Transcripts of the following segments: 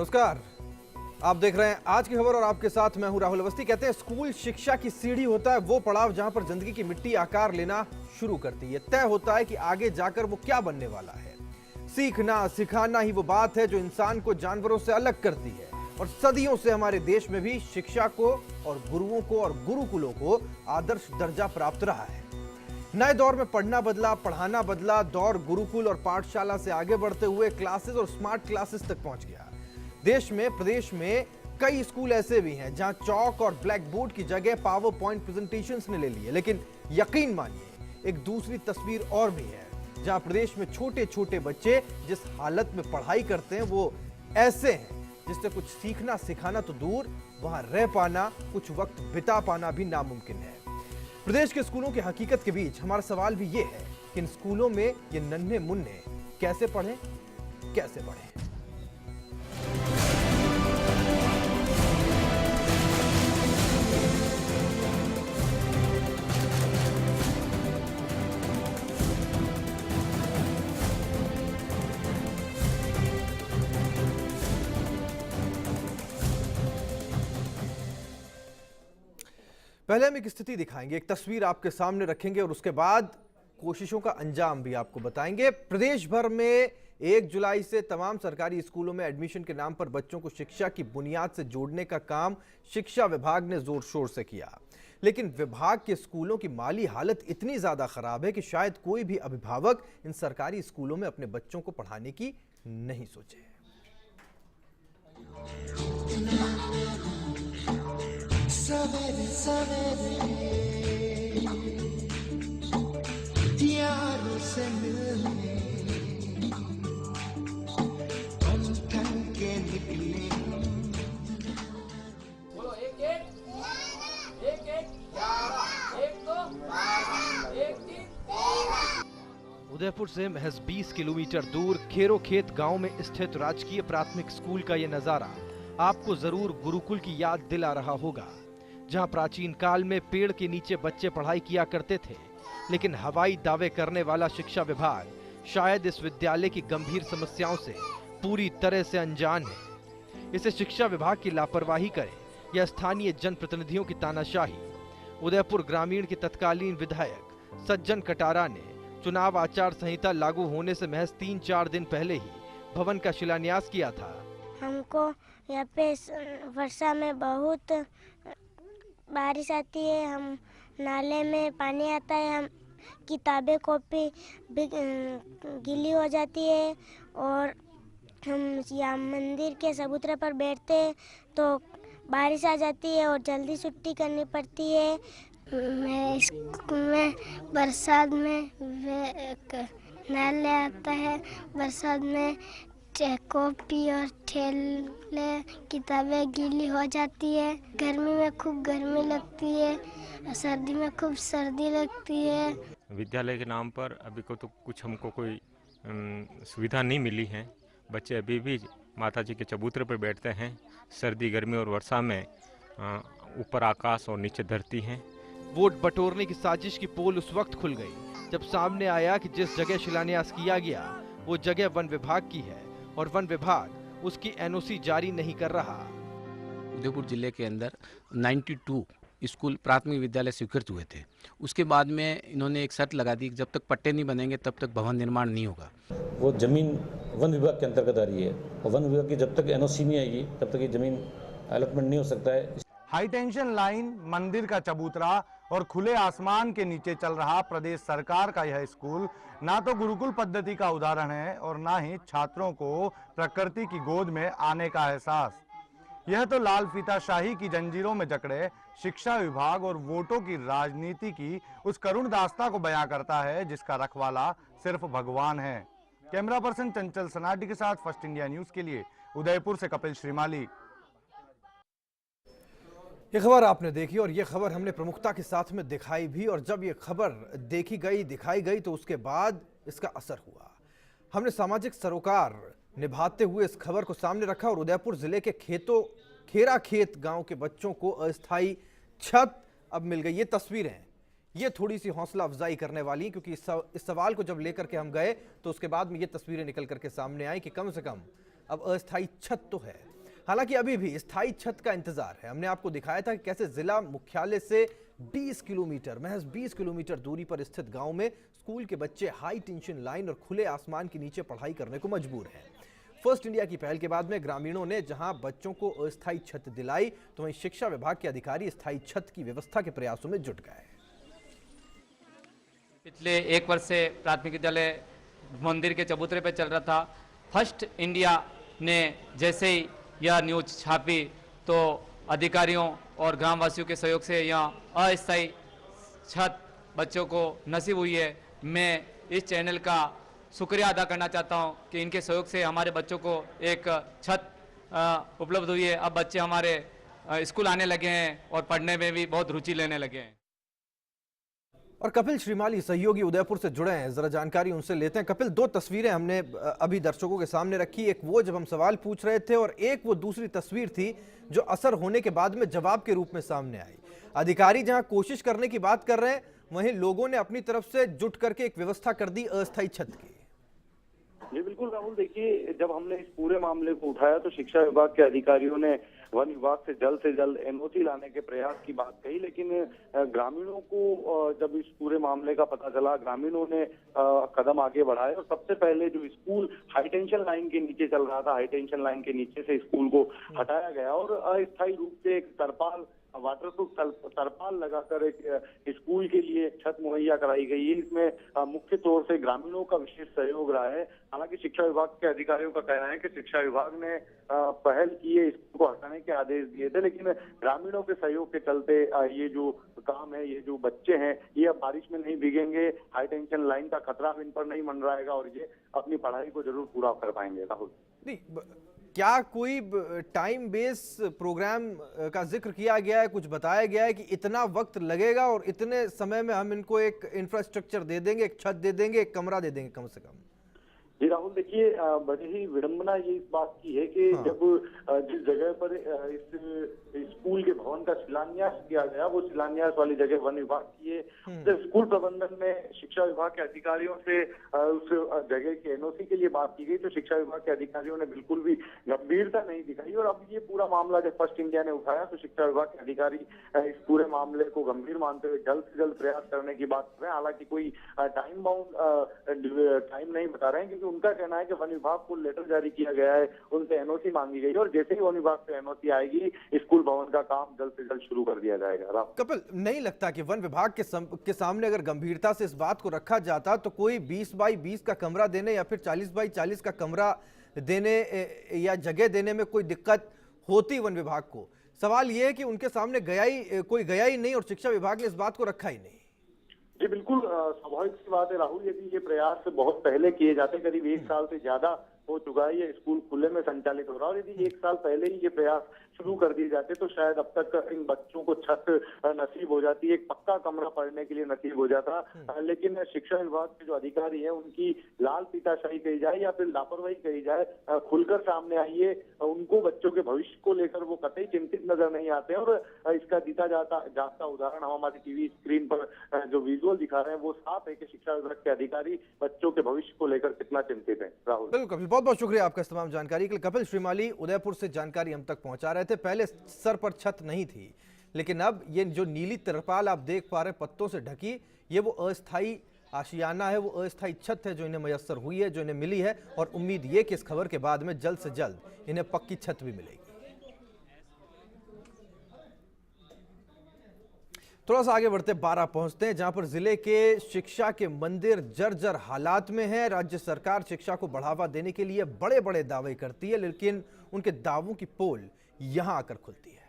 नमस्कार, आप देख रहे हैं आज की खबर और आपके साथ मैं हूं राहुल अवस्थी। कहते हैं स्कूल शिक्षा की सीढ़ी होता है वो पड़ाव जहां पर जिंदगी की मिट्टी आकार लेना शुरू करती है। तय होता है कि आगे जाकर वो क्या बनने वाला है। सीखना सिखाना ही वो बात है जो इंसान को जानवरों से अलग करती है। और सदियों से हमारे देश में भी शिक्षा को और गुरुओं को और गुरुकुलों को आदर्श दर्जा प्राप्त रहा है। नए दौर में पढ़ना बदला, पढ़ाना बदला, दौर गुरुकुल और पाठशाला से आगे बढ़ते हुए क्लासेस और स्मार्ट क्लासेस तक पहुंच गया। देश में प्रदेश में कई स्कूल ऐसे भी हैं जहां चौक और ब्लैक बोर्ड की जगह पावर पॉइंट प्रेजेंटेशंस ने ले ली है। लेकिन यकीन मानिए एक दूसरी तस्वीर और भी है जहां प्रदेश में छोटे छोटे बच्चे जिस हालत में पढ़ाई करते हैं वो ऐसे हैं जिससे कुछ सीखना सिखाना तो दूर, वहां रह पाना, कुछ वक्त बिता पाना भी नामुमकिन है। प्रदेश के स्कूलों की हकीकत के बीच हमारा सवाल भी ये है कि इन स्कूलों में ये नन्हे मुन्ने कैसे पढ़ें, कैसे पढ़ें। पहले हम एक स्थिति दिखाएंगे, एक तस्वीर आपके सामने रखेंगे और उसके बाद कोशिशों का अंजाम भी आपको बताएंगे। प्रदेश भर में 1 जुलाई से तमाम सरकारी स्कूलों में एडमिशन के नाम पर बच्चों को शिक्षा की बुनियाद से जोड़ने का काम शिक्षा विभाग ने जोर शोर से किया। लेकिन विभाग के स्कूलों की माली हालत इतनी ज्यादा खराब है कि शायद कोई भी अभिभावक इन सरकारी स्कूलों में अपने बच्चों को पढ़ाने की नहीं सोचे। सवेरे सवेरे यारों से मिलने हम ठन के निकले। बोलो एक एक एक एक 11 एक दो 12 एक तीन। उदयपुर से महज 20 किलोमीटर दूर खेरो खेत गांव में स्थित राजकीय प्राथमिक स्कूल का यह नजारा आपको जरूर गुरुकुल की याद दिला रहा होगा, जहां प्राचीन काल में पेड़ के नीचे बच्चे पढ़ाई किया करते थे। लेकिन हवाई दावे करने वाला शिक्षा विभाग शायद इस विद्यालय की गंभीर समस्याओं से पूरी तरह से अनजान है। इसे शिक्षा विभाग की लापरवाही करे या स्थानीय जनप्रतिनिधियों की तानाशाही, उदयपुर ग्रामीण के तत्कालीन विधायक सज्जन कटारा ने चुनाव आचार संहिता लागू होने से महज 3-4 दिन पहले ही भवन का शिलान्यास किया था। हमको यहाँ पे वर्षा में बहुत बारिश आती है, हम नाले में पानी आता है, हम किताबें कॉपी भी गीली हो जाती है और हम यहाँ मंदिर के चबूतरे पर बैठते हैं तो बारिश आ जाती है और जल्दी छुट्टी करनी पड़ती है। मैं स्कूल में बरसात में नाले आता है, बरसात में कॉपी और ठेले किताबें गीली हो जाती है, गर्मी में खूब गर्मी लगती है, सर्दी में खूब सर्दी लगती है। विद्यालय के नाम पर अभी को तो कुछ हमको कोई सुविधा नहीं मिली है। बच्चे अभी भी माता जी के चबूतरे पर बैठते हैं, सर्दी गर्मी और वर्षा में ऊपर आकाश और नीचे धरती है। वोट बटोरने की साजिश की पोल उस वक्त खुल गई जब सामने आया कि जिस जगह शिलान्यास किया गया वो जगह वन विभाग की है और वन विभाग उसकी एनओसी जारी नहीं कर रहा। उदयपुर जिले के अंदर 92 स्कूल प्राथमिक विद्यालय स्वीकृत हुए थे। उसके बाद में इन्होंने एक शर्त लगा दी कि जब तक पट्टे नहीं बनेंगे तब तक भवन निर्माण नहीं होगा। वो जमीन वन विभाग के अंतर्गत आ रही है और वन विभाग की जब तक एनओसी नहीं आएगी तब तक ये जमीन अलॉटमेंट नहीं हो सकता है। हाई टेंशन लाइन, मंदिर का चबूतरा और खुले आसमान के नीचे चल रहा प्रदेश सरकार का यह स्कूल ना तो गुरुकुल पद्धति का उदाहरण है और ना ही छात्रों को प्रकृति की गोद में आने का एहसास। यह तो लाल फीताशाही की जंजीरों में जकड़े शिक्षा विभाग और वोटों की राजनीति की उस करुण दास्ता को बयां करता है जिसका रखवाला सिर्फ भगवान है। कैमरा पर्सन चंचल सनाटी के साथ फर्स्ट इंडिया न्यूज के लिए उदयपुर से कपिल श्रीमाली। ये खबर आपने देखी और ये खबर हमने प्रमुखता के साथ में दिखाई भी, और जब ये खबर देखी गई, दिखाई गई तो उसके बाद इसका असर हुआ। हमने सामाजिक सरोकार निभाते हुए इस खबर को सामने रखा और उदयपुर जिले के खेरा खेत गांव के बच्चों को अस्थायी छत अब मिल गई। ये तस्वीरें ये थोड़ी सी हौसला अफजाई करने वाली, क्योंकि इस सवाल को जब लेकर के हम गए तो उसके बाद में ये तस्वीरें निकल करके सामने आई कि कम से कम अब अस्थायी छत तो है। हालांकि अभी भी स्थायी छत का इंतजार है। हमने आपको दिखाया था कि कैसे जिला मुख्यालय से 20 किलोमीटर, महज 20 किलोमीटर दूरी पर स्थित गांव में स्कूल के बच्चे हाई टेंशन लाइन और खुले आसमान के नीचे पढ़ाई करने को मजबूर हैं। फर्स्ट इंडिया की पहल के बाद में ग्रामीणों ने जहां बच्चों को अस्थायी छत दिलाई, तो वहीं शिक्षा विभाग के अधिकारी स्थायी छत की व्यवस्था के प्रयासों में जुट गए। पिछले 1 वर्ष से प्राथमिक विद्यालय मंदिर के चबूतरे पर चल रहा था। फर्स्ट इंडिया ने जैसे ही यह न्यूज छापी तो अधिकारियों और ग्रामवासियों के सहयोग से यहाँ अस्थायी छत बच्चों को नसीब हुई है। मैं इस चैनल का शुक्रिया अदा करना चाहता हूँ कि इनके सहयोग से हमारे बच्चों को एक छत उपलब्ध हुई है। अब बच्चे हमारे स्कूल आने लगे हैं और पढ़ने में भी बहुत रुचि लेने लगे हैं। और कपिल श्रीमाली सहयोगी उदयपुर से जुड़े हैं, जरा जानकारी उनसे लेते हैं। कपिल, 2 तस्वीरें हमने अभी दर्शकों के सामने रखी, एक वो जब हम सवाल पूछ रहे थे और एक वो दूसरी तस्वीर थी जो असर होने के बाद में जवाब के रूप में सामने आई। अधिकारी जहां कोशिश करने की बात कर रहे हैं, वहीं लोगों ने अपनी तरफ से जुट करके एक व्यवस्था कर दी अस्थायी छत की। जी बिल्कुल राहुल, देखिए जब हमने इस पूरे मामले को उठाया तो शिक्षा विभाग के अधिकारियों ने वन विभाग से जल्द एनओसी लाने के प्रयास की बात कही, लेकिन ग्रामीणों को जब इस पूरे मामले का पता चला, ग्रामीणों ने कदम आगे बढ़ाए और सबसे पहले जो स्कूल हाई टेंशन लाइन के नीचे चल रहा था, हाई टेंशन लाइन के नीचे से स्कूल को हटाया गया और अस्थायी रूप से एक तरपाल, वाटरप्रूफ तरपाल लगाकर एक स्कूल के लिए छत मुहैया कराई गई है। इसमें मुख्य तौर से ग्रामीणों का विशेष सहयोग रहा है। हालांकि शिक्षा विभाग के अधिकारियों का कहना है कि शिक्षा विभाग ने पहल की है, इसको हटाने के आदेश दिए थे, लेकिन ग्रामीणों के सहयोग के चलते ये जो काम है, ये जो बच्चे हैं, ये अब बारिश में नहीं भीगेंगे, हाई टेंशन लाइन का खतरा इन पर नहीं मंडराएगा और ये अपनी पढ़ाई को जरूर पूरा कर पाएंगे। राहुल, क्या कोई टाइम बेस प्रोग्राम का जिक्र किया गया है, कुछ बताया गया है कि इतना वक्त लगेगा और इतने समय में हम इनको एक इंफ्रास्ट्रक्चर दे देंगे, एक छत दे देंगे, एक कमरा दे देंगे कम से कम? जी राहुल, देखिए बड़ी ही विडंबना ये इस बात की है कि जब जिस जगह पर इस स्कूल के भवन का शिलान्यास किया गया, वो शिलान्यास वाली जगह वन विभाग की है। जब स्कूल प्रबंधन में शिक्षा विभाग के अधिकारियों से उस जगह के एनओसी के लिए बात की गई तो शिक्षा विभाग के अधिकारियों ने बिल्कुल भी गंभीरता नहीं दिखाई और अब ये पूरा मामला जब फर्स्ट इंडिया ने उठाया तो शिक्षा विभाग के अधिकारी इस पूरे मामले को गंभीर मानते हुए जल्द से जल्द प्रयास करने की बात कर रहे हैं। हालांकि कोई टाइम बाउंड टाइम नहीं बता रहे हैं, क्योंकि उनका कहना है कि वन विभाग को लेटर जारी किया गया है, उनसे एनओसी मांगी गई और जैसे ही वन विभाग से एनओसी आएगी स्कूल भवन का काम जल्द से जल्द शुरू कर दिया जाएगा। कपिल, नहीं लगता कि वन विभाग के सामने अगर गंभीरता से इस बात को रखा जाता तो कोई 20 बाई 20 का कमरा देने या फिर 40 बाई 40 का कमरा देने या जगह देने में कोई दिक्कत होती वन विभाग को? सवाल यह है कि उनके सामने कोई गया ही नहीं और शिक्षा विभाग ने इस बात को रखा ही नहीं। जी बिल्कुल स्वाभाविक सी बात है राहुल, यदि ये प्रयास बहुत पहले किए जाते, करीब 1 साल से ज्यादा हो चुका है ये स्कूल खुले में संचालित हो रहा है और यदि 1 साल पहले ही ये प्रयास शुरू कर दिए जाते तो शायद अब तक इन बच्चों को छत नसीब हो जाती, एक पक्का कमरा पढ़ने के लिए नसीब हो जाता। लेकिन शिक्षा विभाग के जो अधिकारी हैं उनकी लाल पीताशाही कही जाए या फिर लापरवाही कही जाए, खुलकर सामने आइए, उनको बच्चों के भविष्य को लेकर वो कतई चिंतित नजर नहीं आते और इसका जीता जागता उदाहरण हम हमारी टीवी स्क्रीन पर जो विजुअल दिखा रहे हैं वो साफ है कि शिक्षा विभाग के अधिकारी बच्चों के भविष्य को लेकर कितना चिंतित है। राहुल, बिल्कुल, बहुत बहुत शुक्रिया आपका इस तमाम जानकारी के लिए। कपिल श्रीमाली उदयपुर से जानकारी हम तक पहुंचा रहे थे। पहले सर पर छत नहीं थी, लेकिन अब ये जो नीली तरपाल आप देख पा रहे पत्तों से ढकी, ये वो अस्थायी आशियाना है, वो अस्थायी छत है जो इन्हें मयस्सर हुई है, जो इन्हें मिली है और उम्मीद ये कि इस खबर के बाद में जल्द से जल्द इन्हें पक्की छत भी मिलेगी। थोड़ा सा आगे बढ़ते बारा पहुंचते हैं, जहां पर जिले के शिक्षा के मंदिर जर्जर हालात में है। राज्य सरकार शिक्षा को बढ़ावा देने के लिए बड़े बड़े दावे करती है, लेकिन उनके दावों की पोल यहां आकर खुलती है।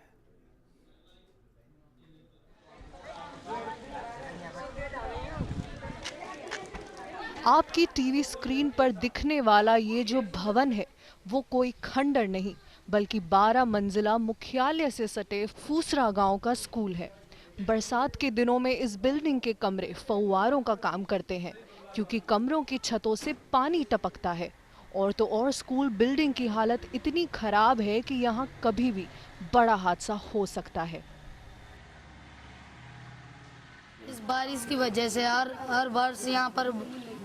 आपकी टीवी स्क्रीन पर दिखने वाला ये जो भवन है वो कोई खंडर नहीं बल्कि 12 मंजिला मुख्यालय से सटे फूसरा गांव का स्कूल है। बरसात के दिनों में इस बिल्डिंग के कमरे फव्वारों का काम करते हैं क्योंकि कमरों की छतों से पानी टपकता है। और तो और स्कूल बिल्डिंग की हालत इतनी खराब है कि यहाँ कभी भी बड़ा हादसा हो सकता है। इस बारिश की वजह से हर वर्ष यहाँ पर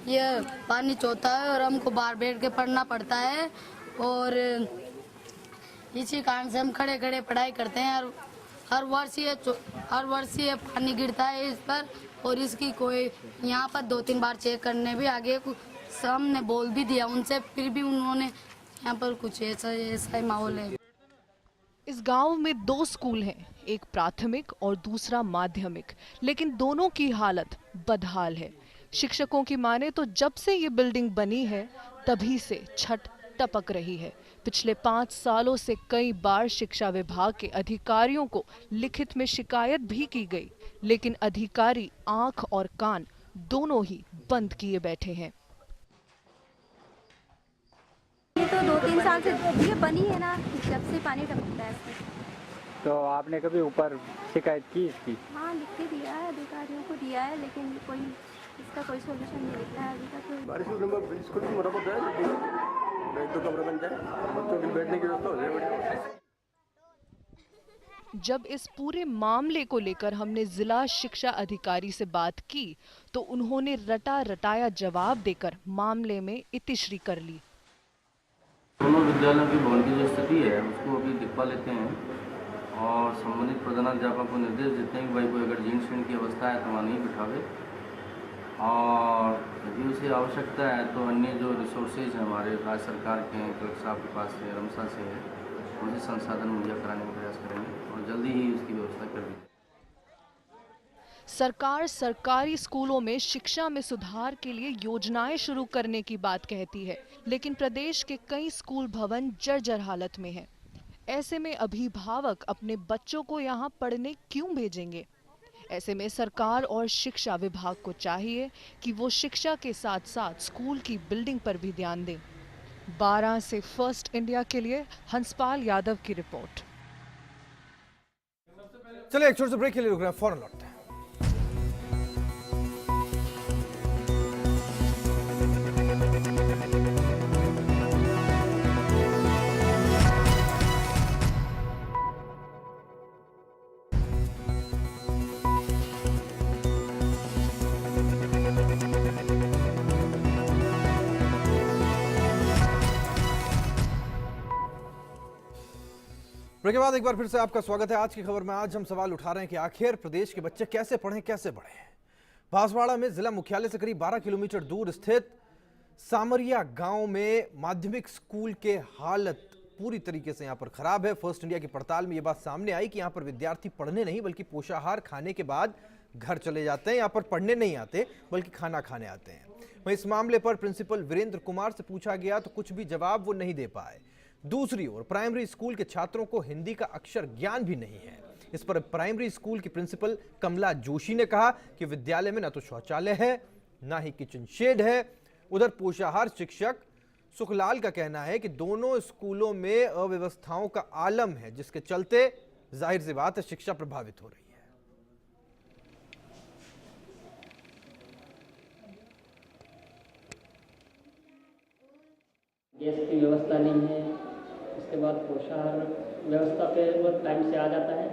ये पानी चौथा है और हमको बाहर बैठ के पढ़ना पड़ता है और इसी कारण से हम खड़े खड़े पढ़ाई करते हैं। हर वर्ष ये पानी गिरता है इस पर, और इसकी कोई यहाँ पर 2-3 बार चेक करने भी आगे हमने बोल भी दिया उनसे, फिर भी उन्होंने यहाँ पर कुछ ऐसा ही माहौल है। इस गांव में 2 स्कूल हैं, एक प्राथमिक और दूसरा माध्यमिक, लेकिन दोनों की हालत बदहाल है। शिक्षकों की माने तो जब से ये बिल्डिंग बनी है तभी से छत टपक रही है। पिछले 5 सालों से कई बार शिक्षा विभाग के अधिकारियों को लिखित में शिकायत भी की गई, लेकिन अधिकारी आंख और कान दोनों ही बंद किए बैठे हैं। ये तो 2-3 साल से ये बनी है ना, जब से पानी टपकता है इसमें। तो आपने कभी ऊपर शिकायत की इसकी? हाँ, लिख के दिया है, अधिकारियों को दिया है, लेकिन इसका कोई सोल्यूशन नहीं दिखता है अभी तक। बारिश में स्कूल की मरम्मत है, लेकिन 1-2 कमरे बन जाए, बच्चों की बैठने की व्यवस्था हो जाए बढ़िया। जब इस पूरे मामले को लेकर हमने जिला शिक्षा अधिकारी से बात की तो उन्होंने रटा रटाया जवाब देकर मामले में इतिश्री कर ली। दोनों विद्यालयों की भवन की जो स्थिति है उसको अभी दिखवा लेते हैं और संबंधित प्रधानाध्यापक को निर्देश देते हैं कि भाई कोई अगर जीर्ण शीर्ण की अवस्था है तो वहाँ नहीं बिठावे, और यदि उसे आवश्यकता है तो अन्य जो रिसोर्सेज हैं हमारे राज्य सरकार के हैं, कलेक्टर साहब के पास है, रमसा से है, उनसे संसाधन मुहैया कराने का प्रयास करेंगे और जल्दी ही उसकी व्यवस्था कर दी। सरकार सरकारी स्कूलों में शिक्षा में सुधार के लिए योजनाएं शुरू करने की बात कहती है, लेकिन प्रदेश के कई स्कूल भवन जर्जर हालत में हैं। ऐसे में अभिभावक अपने बच्चों को यहां पढ़ने क्यों भेजेंगे? ऐसे में सरकार और शिक्षा विभाग को चाहिए कि वो शिक्षा के साथ साथ स्कूल की बिल्डिंग पर भी ध्यान दें। 12 से फर्स्ट इंडिया के लिए हंसपाल यादव की रिपोर्ट। चलिए एक छोटे से ब्रेक के लिए रुक रहे हैं, फौरन लौटते हैं। ब्रेक के बाद एक बार फिर से आपका स्वागत है। आज की खबर में आज हम सवाल उठा रहे हैं कि आखिर प्रदेश के बच्चे कैसे पढ़ें, कैसे बढ़ें। बांसवाड़ा में जिला मुख्यालय से करीब 12 किलोमीटर दूर स्थित सामरिया गांव में माध्यमिक स्कूल के हालत पूरी तरीके से यहां पर खराब है। फर्स्ट इंडिया की पड़ताल में यह बात सामने आई कि यहां पर विद्यार्थी पढ़ने नहीं बल्कि पोषाहार खाने के बाद घर चले जाते हैं। यहां पर पढ़ने नहीं आते बल्कि खाना खाने आते हैं। वहीं इस मामले पर प्रिंसिपल वीरेंद्र कुमार से पूछा गया तो कुछ भी जवाब वो नहीं दे पाए। दूसरी ओर प्राइमरी स्कूल के छात्रों को हिंदी का अक्षर ज्ञान भी नहीं है। इस पर प्राइमरी स्कूल की प्रिंसिपल कमला जोशी ने कहा कि विद्यालय में न तो शौचालय है न ही किचन शेड है। उधर पोषाहार शिक्षक सुखलाल का कहना है कि दोनों स्कूलों में अव्यवस्थाओं का आलम है, जिसके चलते जाहिर सी बात है शिक्षा प्रभावित हो रही है। गैस की व्यवस्था नहीं है, उसके बाद पोषाहार व्यवस्था पे वो टाइम से आ जाता है,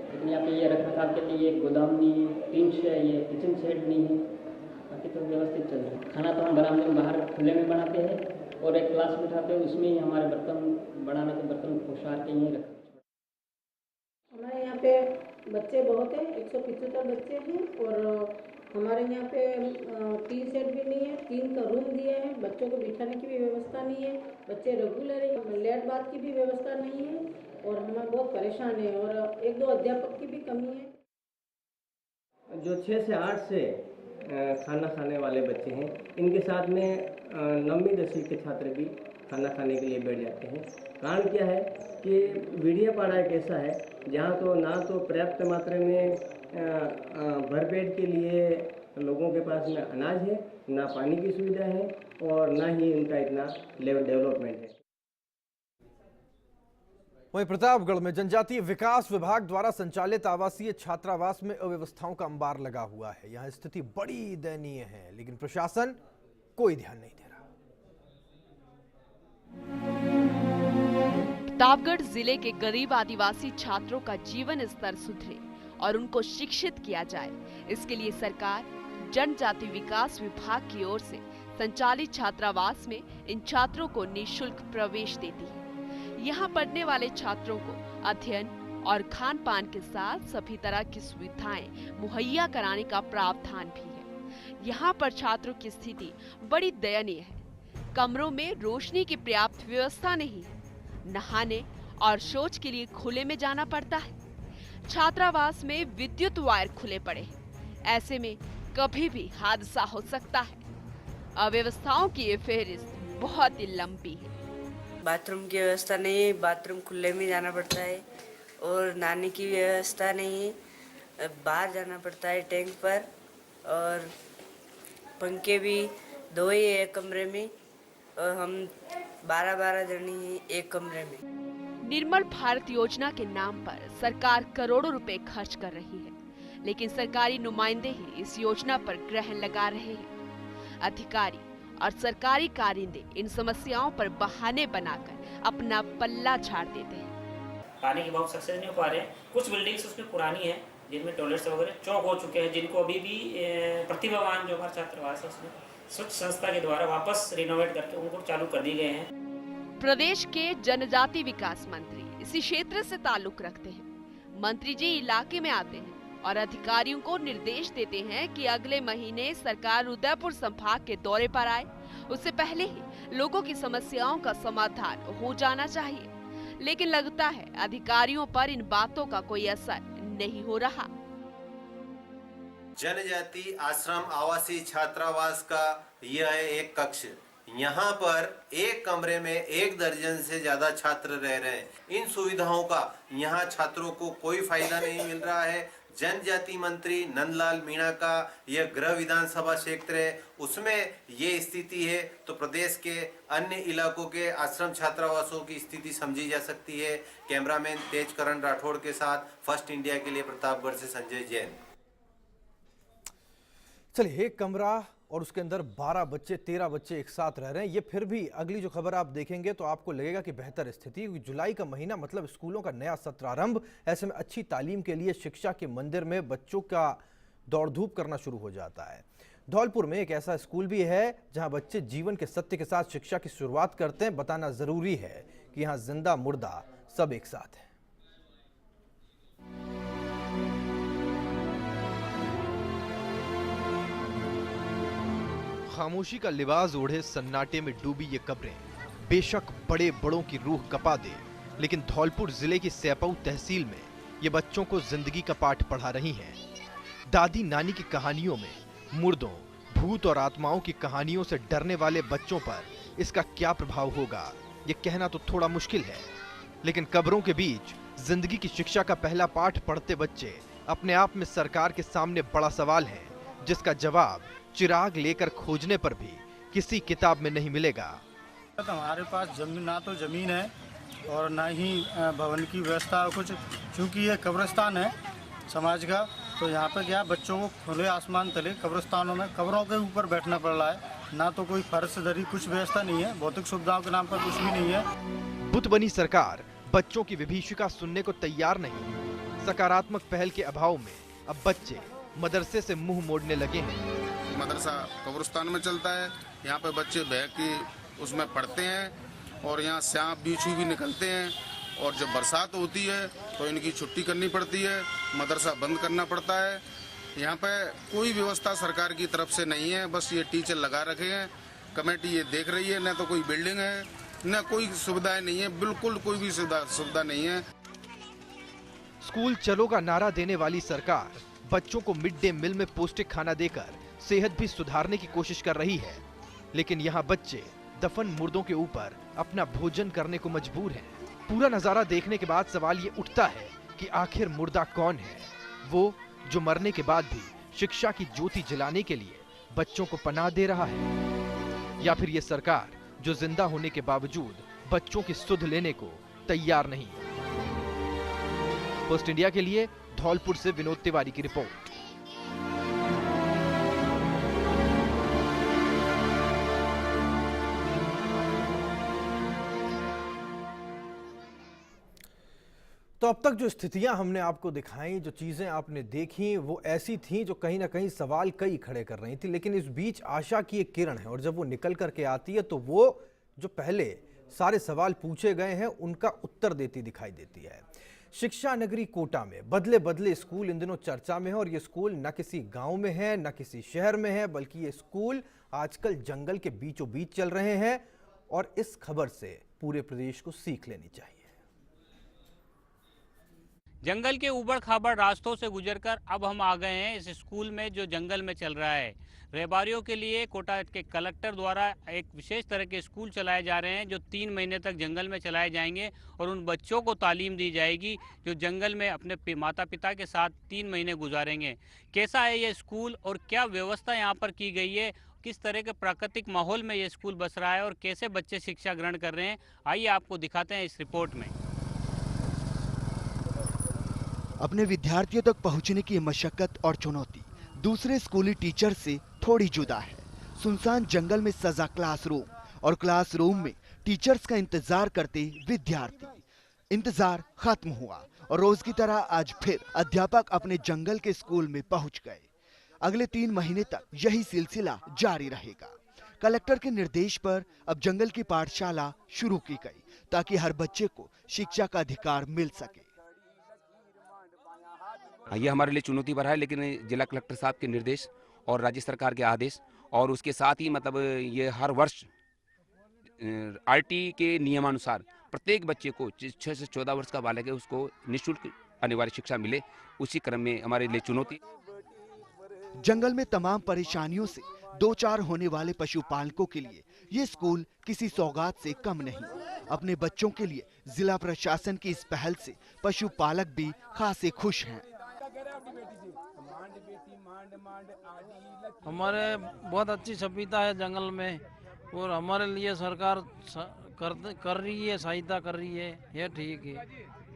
लेकिन यहाँ पे ये रख रखाव के लिए एक गोदाम नहीं है, टीन शेड, ये किचन शेड नहीं है, बाकी तो व्यवस्थित चल रहा है। खाना तो हम बरामदे में बाहर खुले में बनाते हैं और एक क्लास बिठाते हैं, उसमें ही हमारे बर्तन बनाने के बर्तन पोषाहार के ही रखते। हमारे यहाँ पे बच्चे बहुत हैं, 175 बच्चे हैं और हमारे यहाँ पे टीन सेट भी नहीं है, टीन का रूम दिए हैं, बच्चों को बिठाने की भी व्यवस्था नहीं है, बच्चे रेगुलर है, लेट बात की भी व्यवस्था नहीं है और हम बहुत परेशान हैं और 1-2 अध्यापक की भी कमी है। जो 6 से 8 से खाना खाने वाले बच्चे हैं, इनके साथ में 9वीं 10वीं के छात्र भी खाना खाने के लिए बैठ जाते हैं। कारण क्या है कि विड़ियापाड़ा एक ऐसा है जहाँ तो ना तो पर्याप्त मात्रा में भरपेट के लिए लोगों के पास में अनाज है, ना पानी की सुविधा है और ना ही उनका इतना डेवलपमेंट है। वहीं प्रतापगढ़ में जनजातीय विकास विभाग द्वारा संचालित आवासीय छात्रावास में अव्यवस्थाओं का अंबार लगा हुआ है। यहां स्थिति बड़ी दयनीय है, लेकिन प्रशासन कोई ध्यान नहीं दे रहा। प्रतापगढ़ जिले के गरीब आदिवासी छात्रों का जीवन स्तर सुधरे और उनको शिक्षित किया जाए, इसके लिए सरकार जनजाति विकास विभाग की ओर से संचालित छात्रावास में इन छात्रों को निःशुल्क प्रवेश देती है। यहाँ पढ़ने वाले छात्रों को अध्ययन और खान पान के साथ सभी तरह की सुविधाएं मुहैया कराने का प्रावधान भी है। यहाँ पर छात्रों की स्थिति बड़ी दयनीय है। कमरों में रोशनी की पर्याप्त व्यवस्था नहीं है। नहाने और शौच के लिए खुले में जाना पड़ता है। छात्रावास में विद्युत वायर खुले पड़े हैं। ऐसे में कभी भी हादसा हो सकता है। अव्यवस्थाओं की ये फहरिस्त बहुत ही लंबी है। बाथरूम की व्यवस्था नहीं है, बाथरूम खुले में जाना पड़ता है, और नहाने की व्यवस्था नहीं है, बाहर जाना पड़ता है टैंक पर, और पंखे भी दो ही है एक कमरे में, और हम 12-12 जने हैं एक कमरे में। निर्मल भारत योजना के नाम पर सरकार करोड़ों रुपए खर्च कर रही है, लेकिन सरकारी नुमाइंदे ही इस योजना पर ग्रहण लगा रहे हैं। अधिकारी और सरकारी कारिंदे इन समस्याओं पर बहाने बनाकर अपना पल्ला झाड़ देते हैं। पानी की बहुत सक्सेस नहीं हो पा रहे हैं। कुछ बिल्डिंग्स उसमें पुरानी है जिनमें टॉयलेट्स वगैरह चौक हो चुके हैं, जिनको अभी भी प्रतिभावान जो हमारे छात्रावास है उसमें स्वच्छ संस्था के द्वारा वापस रिनोवेट करके उनको चालू कर दिए गए हैं। प्रदेश के जनजाति विकास मंत्री इसी क्षेत्र से ताल्लुक रखते हैं। मंत्री जी इलाके में आते हैं और अधिकारियों को निर्देश देते हैं कि अगले महीने सरकार उदयपुर संभाग के दौरे पर आए। उससे पहले ही लोगों की समस्याओं का समाधान हो जाना चाहिए, लेकिन लगता है अधिकारियों पर इन बातों का कोई असर नहीं हो रहा। जनजाति आश्रम आवासीय छात्रावास का यह है एक कक्ष। यहाँ पर एक कमरे में 1 दर्जन से ज्यादा छात्र रह रहे हैं। इन सुविधाओं का यहाँ छात्रों को कोई फायदा नहीं मिल रहा है। जनजाति मंत्री नंदलाल मीणा का यह गृह विधानसभा क्षेत्र है, उसमें ये स्थिति है तो प्रदेश के अन्य इलाकों के आश्रम छात्रावासों की स्थिति समझी जा सकती है। कैमरामैन तेज करण राठौड़ के साथ फर्स्ट इंडिया के लिए प्रतापगढ़ से संजय जैन। चलिए, एक कमरा और उसके अंदर 12 बच्चे 13 बच्चे एक साथ रह रहे हैं। ये फिर भी अगली जो खबर आप देखेंगे तो आपको लगेगा कि बेहतर स्थिति, क्योंकि जुलाई का महीना मतलब स्कूलों का नया सत्र आरंभ। ऐसे में अच्छी तालीम के लिए शिक्षा के मंदिर में बच्चों का दौड़ धूप करना शुरू हो जाता है। धौलपुर में एक ऐसा स्कूल भी है जहां बच्चे जीवन के सत्य के साथ शिक्षा की शुरुआत करते हैं। बताना जरूरी है कि यहाँ जिंदा मुर्दा सब एक साथ है। खामोशी का लिबास ओढ़े सन्नाटे में डूबी ये कब्रें बेशक बड़े बड़ों की रूह कपा दे, लेकिन धौलपुर जिले की सैपऊ तहसील में ये बच्चों को जिंदगी का पाठ पढ़ा रही हैं। दादी नानी की कहानियों में मुर्दों, भूत और आत्माओं की कहानियों से डरने वाले बच्चों पर इसका क्या प्रभाव होगा ये कहना तो थोड़ा मुश्किल है, लेकिन कब्रों के बीच जिंदगी की शिक्षा का पहला पाठ पढ़ते बच्चे अपने आप में सरकार के सामने बड़ा सवाल है, जिसका जवाब चिराग लेकर खोजने पर भी किसी किताब में नहीं मिलेगा। हमारे पास जमीन ना तो जमीन है और ना ही भवन की व्यवस्था कुछ, क्योंकि ये कब्रिस्तान है समाज का, तो यहाँ पे क्या बच्चों को खुले आसमान तले कब्रिस्तानों में कब्रों के ऊपर बैठना पड़ रहा है। ना तो कोई फर्श दरी कुछ व्यवस्था नहीं है, भौतिक सुविधाओं के नाम पर कुछ भी नहीं है। बुत बनी सरकार बच्चों की विभीषिका सुनने को तैयार नहीं। सकारात्मक पहल के अभाव में अब बच्चे मदरसे से मुंह मोड़ने लगे हैं। मदरसा कब्रिस्तान में चलता है, यहाँ पे बच्चे बह के उसमें पढ़ते हैं और यहाँ सांप बिच्छू भी निकलते हैं, और जब बरसात होती है तो इनकी छुट्टी करनी पड़ती है, मदरसा बंद करना पड़ता है। यहाँ पे कोई व्यवस्था सरकार की तरफ से नहीं है, बस ये टीचर लगा रखे हैं, कमेटी ये देख रही है, न तो कोई बिल्डिंग है न कोई सुविधाएं नहीं है, बिल्कुल कोई भी सुविधा नहीं है। स्कूल चलो का नारा देने वाली सरकार बच्चों को मिड डे मील में पौष्टिक खाना देकर सेहत भी सुधारने की कोशिश कर रही है, लेकिन यहाँ बच्चे दफन मुर्दों के ऊपर अपना भोजन करने को मजबूर हैं। पूरा नजारा देखने के बाद सवाल ये उठता है कि आखिर मुर्दा कौन है, वो जो मरने के बाद भी शिक्षा की ज्योति जलाने के लिए बच्चों को पनाह दे रहा है, या फिर ये सरकार जो जिंदा होने के बावजूद बच्चों की सुध लेने को तैयार नहीं। पोस्ट इंडिया के लिए धौलपुर से विनोद तिवारी की रिपोर्ट। तो अब तक जो स्थितियां हमने आपको दिखाई, जो चीजें आपने देखी, वो ऐसी थीं जो कहीं ना कहीं सवाल कई खड़े कर रही थी, लेकिन इस बीच आशा की एक किरण है, और जब वो निकल करके आती है तो वो जो पहले सारे सवाल पूछे गए हैं उनका उत्तर देती दिखाई देती है। शिक्षा नगरी कोटा में बदले बदले स्कूल इन दिनों चर्चा में है और ये स्कूल न किसी गांव में है न किसी शहर में है, बल्कि ये स्कूल आजकल जंगल के बीचों बीच चल रहे हैं और इस खबर से पूरे प्रदेश को सीख लेनी चाहिए। जंगल के उबड़ खाबड़ रास्तों से गुजरकर अब हम आ गए हैं इस स्कूल में जो जंगल में चल रहा है। रहबारियों के लिए कोटा के कलेक्टर द्वारा एक विशेष तरह के स्कूल चलाए जा रहे हैं जो 3 महीने तक जंगल में चलाए जाएंगे और उन बच्चों को तालीम दी जाएगी जो जंगल में अपने माता पिता के साथ 3 महीने गुजारेंगे। कैसा है ये स्कूल और क्या व्यवस्था यहाँ पर की गई है, किस तरह के प्राकृतिक माहौल में ये स्कूल बस रहा है और कैसे बच्चे शिक्षा ग्रहण कर रहे हैं, आइए आपको दिखाते हैं इस रिपोर्ट में। अपने विद्यार्थियों तक पहुंचने की मशक्कत और चुनौती दूसरे स्कूली टीचर से थोड़ी जुदा है। सुनसान जंगल में सजा क्लासरूम और क्लासरूम में टीचर्स का इंतजार करते विद्यार्थी। इंतजार खत्म हुआ और रोज की तरह आज फिर अध्यापक अपने जंगल के स्कूल में पहुंच गए। अगले 3 महीने तक यही सिलसिला जारी रहेगा। कलेक्टर के निर्देश पर अब जंगल की पाठशाला शुरू की गई ताकि हर बच्चे को शिक्षा का अधिकार मिल सके। ये हमारे लिए चुनौती भरा है, लेकिन जिला कलेक्टर साहब के निर्देश और राज्य सरकार के आदेश और उसके साथ ही मतलब ये हर वर्ष आरटी के नियमानुसार प्रत्येक बच्चे को 6 से 14 वर्ष का बालक है उसको निःशुल्क अनिवार्य शिक्षा मिले, उसी क्रम में हमारे लिए चुनौती। जंगल में तमाम परेशानियों से 2-4 होने वाले पशुपालकों के लिए ये स्कूल किसी सौगात से कम नहीं। अपने बच्चों के लिए जिला प्रशासन की इस पहल से पशुपालक भी खासे खुश हैं। हमारे बहुत अच्छी सभ्यता है जंगल में और हमारे लिए सरकार कर रही है, सहायता कर रही है, ये ठीक है,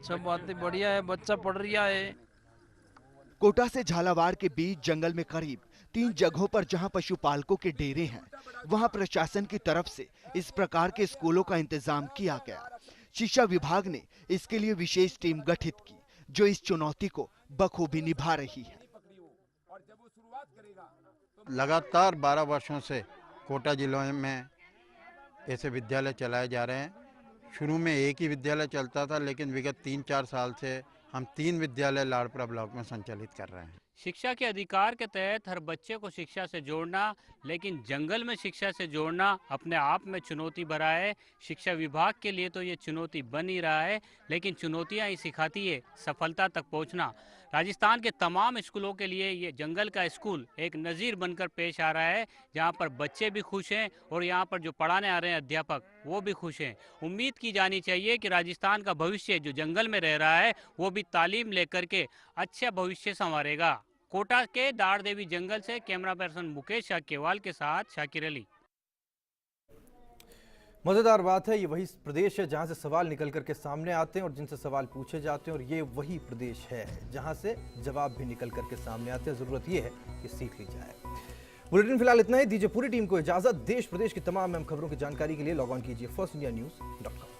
सब बातें बढ़िया है, बच्चा पढ़ रहा है। कोटा से झालावाड़ के बीच जंगल में करीब 3 जगहों पर जहां पशुपालकों के डेरे हैं, वहां प्रशासन की तरफ से इस प्रकार के स्कूलों का इंतजाम किया गया। शिक्षा विभाग ने इसके लिए विशेष टीम गठित की जो इस चुनौती को बखूबी निभा रही है। लगातार 12 वर्षों से कोटा जिले में ऐसे विद्यालय चलाए जा रहे हैं। शुरू में एक ही विद्यालय चलता था, लेकिन विगत 3-4 साल से हम 3 विद्यालय लाड़पुरा ब्लॉक में संचालित कर रहे हैं। शिक्षा के अधिकार के तहत हर बच्चे को शिक्षा से जोड़ना, लेकिन जंगल में शिक्षा से जोड़ना अपने आप में चुनौती भरा है। शिक्षा विभाग के लिए तो ये चुनौती बन ही रहा है, लेकिन चुनौतियां ही सिखाती है सफलता तक पहुंचना। राजस्थान के तमाम स्कूलों के लिए ये जंगल का स्कूल एक नज़ीर बनकर पेश आ रहा है, जहां पर बच्चे भी खुश हैं और यहां पर जो पढ़ाने आ रहे हैं अध्यापक वो भी खुश हैं। उम्मीद की जानी चाहिए कि राजस्थान का भविष्य जो जंगल में रह रहा है वो भी तालीम लेकर के अच्छा भविष्य संवारेगा। कोटा के दार देवी जंगल से कैमरा पर्सन मुकेश शाक्यवाल के साथ शाकिर अली। मजेदार बात है, ये वही प्रदेश है जहां से सवाल निकल करके सामने आते हैं और जिनसे सवाल पूछे जाते हैं, और ये वही प्रदेश है जहां से जवाब भी निकल करके सामने आते हैं। जरूरत ये है कि सीख ली जाए। बुलेटिन फिलहाल इतना ही। दीजिए पूरी टीम को इजाजत। देश प्रदेश की तमाम अहम खबरों की जानकारी के लिए लॉग ऑन कीजिए firstindianews.com।